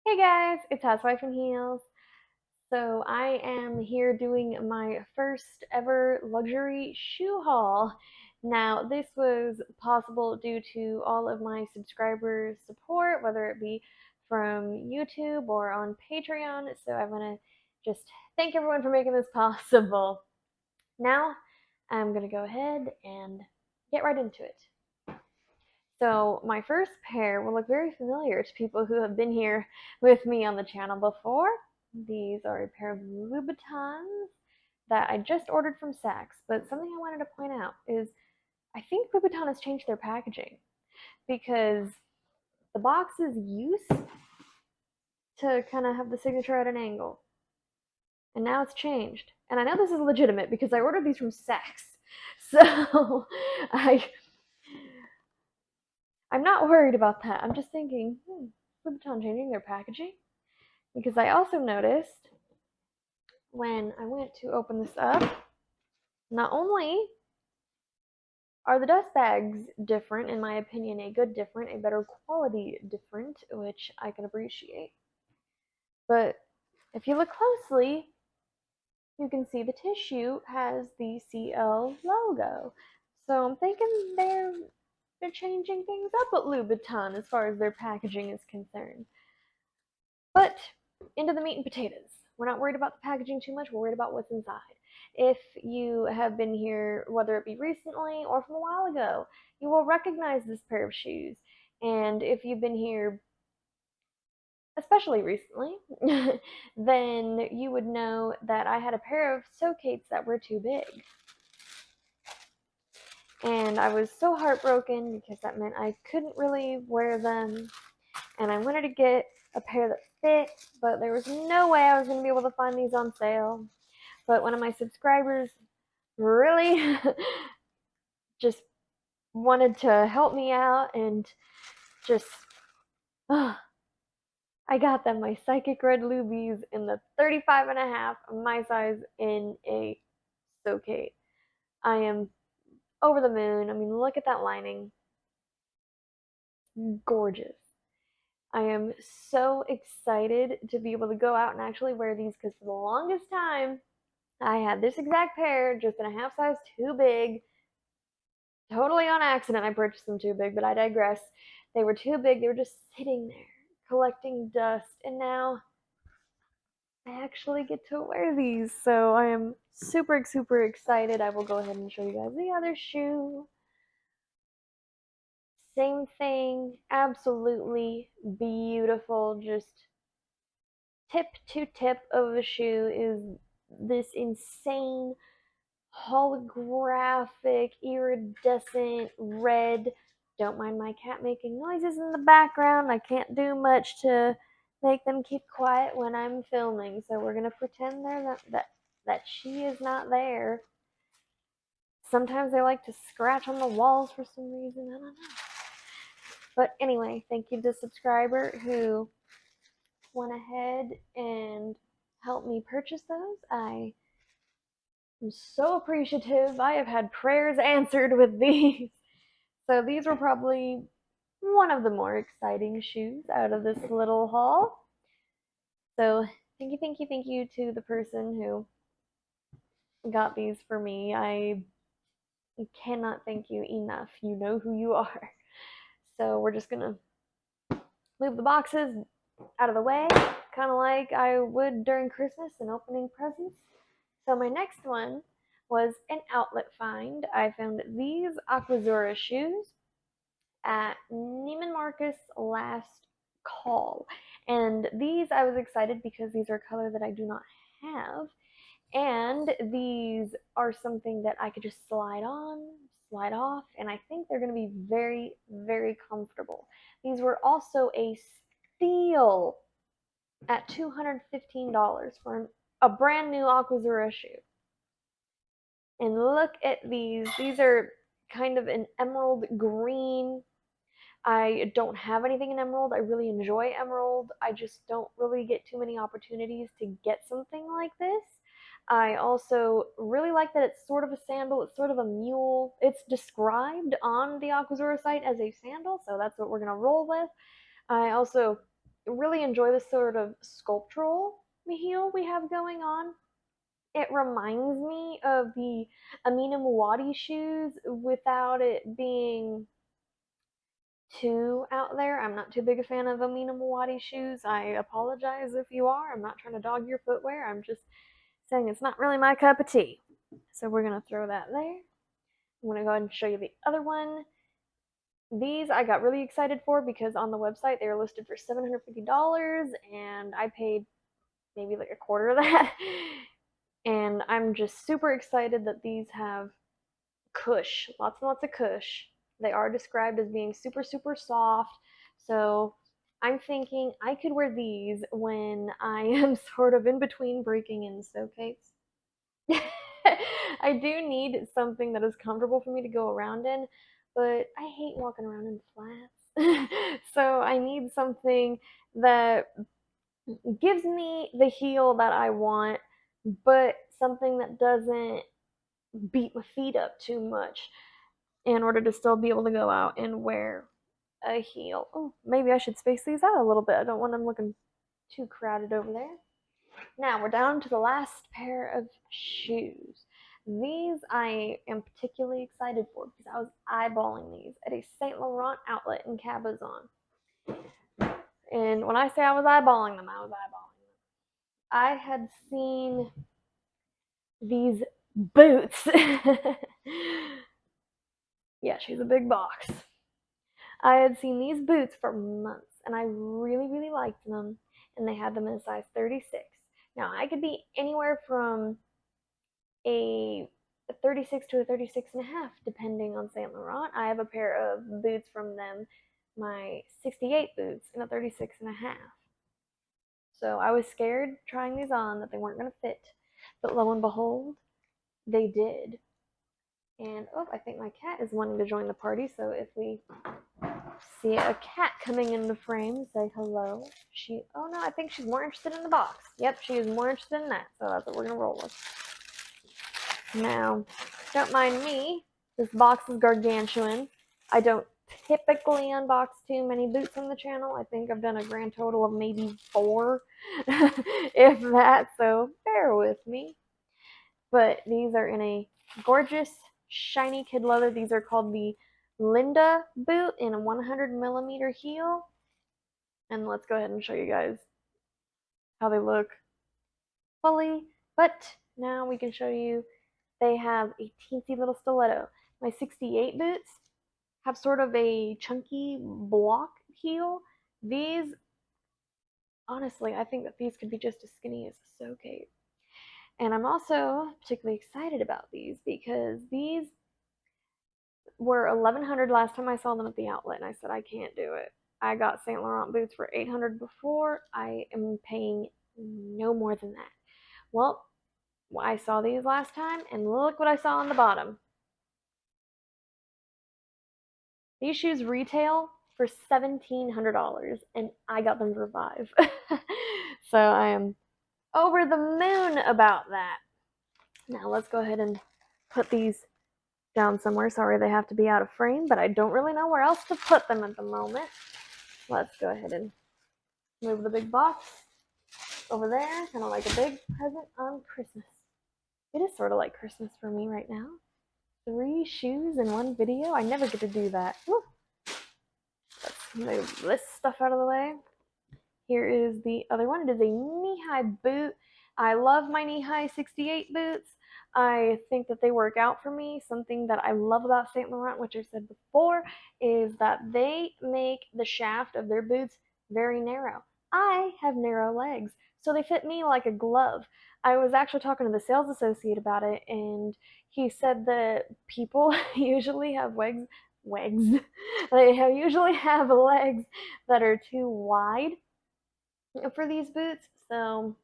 Hey guys, it's Housewife in Heels. So I am here doing my first ever luxury shoe haul. Now, this was possible due to all of my subscribers' support, whether it be from YouTube or on Patreon. So I want to just thank everyone for making this possible. Now, I'm going to go ahead and get right into it. So my first pair will look very familiar to people who have been here with me on the channel before. These are a pair of Louboutins that I just ordered from Saks, but something I wanted to point out is I think Louboutin has changed their packaging because the boxes used to kind of have the signature at an angle, and now it's changed. And I know this is legitimate because I ordered these from Saks. So I I'm not worried about that. I'm just thinking, Louboutin changing their packaging? Because I also noticed when I went to open this up, not only are the dust bags different, in my opinion, a good different, a better quality different, which I can appreciate, but if you look closely, you can see the tissue has the CL logo. So I'm thinking they're changing things up at Louboutin as far as their packaging is concerned. But into the meat and potatoes. We're not worried about the packaging too much, we're worried about what's inside. If you have been here, whether it be recently or from a while ago, you will recognize this pair of shoes. And if you've been here, especially recently, then you would know that I had a pair of So Kates that were too big. And I was so heartbroken because that meant I couldn't really wear them. And I wanted to get a pair that fit, but there was no way I was going to be able to find these on sale. But one of my subscribers really just wanted to help me out and just, oh, I got them, my Psychic Red Lubies in the 35.5, my size in a So Kate. I am over the moon. I mean, look at that lining. Gorgeous. I am so excited to be able to go out and actually wear these because for the longest time, I had this exact pair just in a half size too big. Totally on accident, I purchased them too big, but I digress. They were too big. They were just sitting there collecting dust, and now I actually get to wear these. So I am super, super excited. I will go ahead and show you guys the other shoe. Same thing, absolutely beautiful. Just tip to tip of the shoe is this insane holographic iridescent red. Don't mind my cat making noises in the background. I can't do much to make them keep quiet when I'm filming, so we're gonna pretend that she is not there. Sometimes they like to scratch on the walls for some reason. I don't know. But anyway, thank you to the subscriber who went ahead and helped me purchase those. I'm so appreciative. I have had prayers answered with these. So these were probably one of the more exciting shoes out of this little haul. So thank you to the person who got these for me. I cannot thank you enough. You know who you are. So we're just gonna move the boxes out of the way, kind of like I would during Christmas and opening presents. So my next one was an outlet find. I found these Aquazurra shoes at Neiman Marcus last call. And these I was excited because these are a color that I do not have. And these are something that I could just slide on, slide off, and I think they're going to be very, very comfortable. These were also a steal at $215 for a brand new Aquazurra shoe. And look at these. These are kind of an emerald green. I don't have anything in emerald. I really enjoy emerald. I just don't really get too many opportunities to get something like this. I also really like that it's sort of a sandal. It's sort of a mule. It's described on the Aquazurra site as a sandal, so that's what we're going to roll with. I also really enjoy this sort of sculptural heel we have going on. It reminds me of the Amina Muaddi shoes without it being too out there. I'm not too big a fan of Amina Muaddi shoes. I apologize if you are. I'm not trying to dog your footwear. I'm just saying it's not really my cup of tea. So we're going to throw that there. I'm going to go ahead and show you the other one. These I got really excited for because on the website they were listed for $750 and I paid maybe like a quarter of that. And I'm just super excited that these have cush, lots and lots of cush. They are described as being super, super soft. So I'm thinking I could wear these when I am sort of in between breaking in So Kates. I do need something that is comfortable for me to go around in, but I hate walking around in flats. So I need something that gives me the heel that I want, but something that doesn't beat my feet up too much in order to still be able to go out and wear a heel. Oh, maybe I should space these out a little bit. I don't want them looking too crowded over there. Now we're down to the last pair of shoes. These I am particularly excited for because I was eyeballing these at a Saint Laurent outlet in Cabazon. And when I say I was eyeballing them, I was eyeballing them. I had seen these boots. Yeah, she's a big box. I had seen these boots for months and I really, really liked them. And they had them in a size 36. Now, I could be anywhere from a 36 to a 36 and a half, depending on Saint Laurent. I have a pair of boots from them, my 68 boots, in a 36 and a half. So I was scared trying these on that they weren't going to fit. But lo and behold, they did. And oh, I think my cat is wanting to join the party. So if we see a cat coming in the frame, say hello. Oh no, I think she's more interested in the box. Yep, she is more interested in that. So that's what we're going to roll with. Now, don't mind me. This box is gargantuan. I don't typically unbox too many boots on the channel. I think I've done a grand total of maybe 4, if that, so bear with me. But these are in a gorgeous, shiny kid leather. These are called the Linda boot in a 100mm heel. And let's go ahead and show you guys how they look fully. But now we can show you they have a teensy little stiletto. My 68 boots have sort of a chunky block heel. These, honestly, I think that these could be just as skinny as So Kate. And I'm also particularly excited about these because these were $1,100 last time I saw them at the outlet, and I said I can't do it. I got Saint Laurent boots for $800 before. I am paying no more than that. Well, I saw these last time, and look what I saw on the bottom. These shoes retail for $1,700, and I got them for $5. So I am over the moon about that. Now let's go ahead and put these down somewhere. Sorry they have to be out of frame, but I don't really know where else to put them at the moment. Let's go ahead and move the big box over there, kind of like a big present on Christmas. It is sort of like Christmas for me right now. 3 shoes in one video. I never get to do that. Woo. Let's move this stuff out of the way. Here is the other one. It is a knee-high boot. I love my knee-high 68 boots. I think that they work out for me. Something that I love about Saint Laurent, which I said before, is that they make the shaft of their boots very narrow. I have narrow legs, so they fit me like a glove. I was actually talking to the sales associate about it, and he said that people usually have they usually have legs that are too wide for these boots, so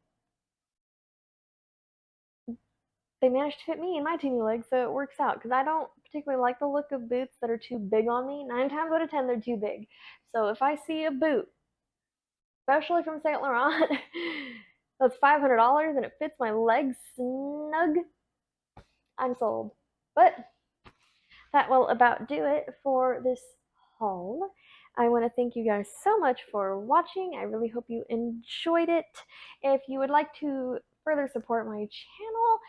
they managed to fit me in my teeny legs, so it works out because I don't particularly like the look of boots that are too big on me. 9 times out of 10, they're too big. So if I see a boot, especially from Saint Laurent, that's $500 and it fits my legs snug, I'm sold. But that will about do it for this haul. I want to thank you guys so much for watching. I really hope you enjoyed it. If you would like to further support my channel,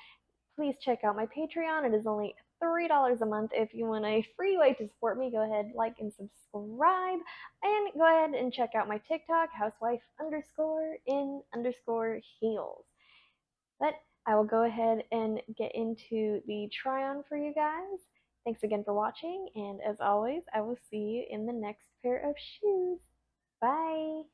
please check out my Patreon. It is only $3 a month. If you want a free way to support me, go ahead, like and subscribe. And go ahead and check out my TikTok, housewife_in_heels. But I will go ahead and get into the try on for you guys. Thanks again for watching, and as always, I will see you in the next pair of shoes. Bye!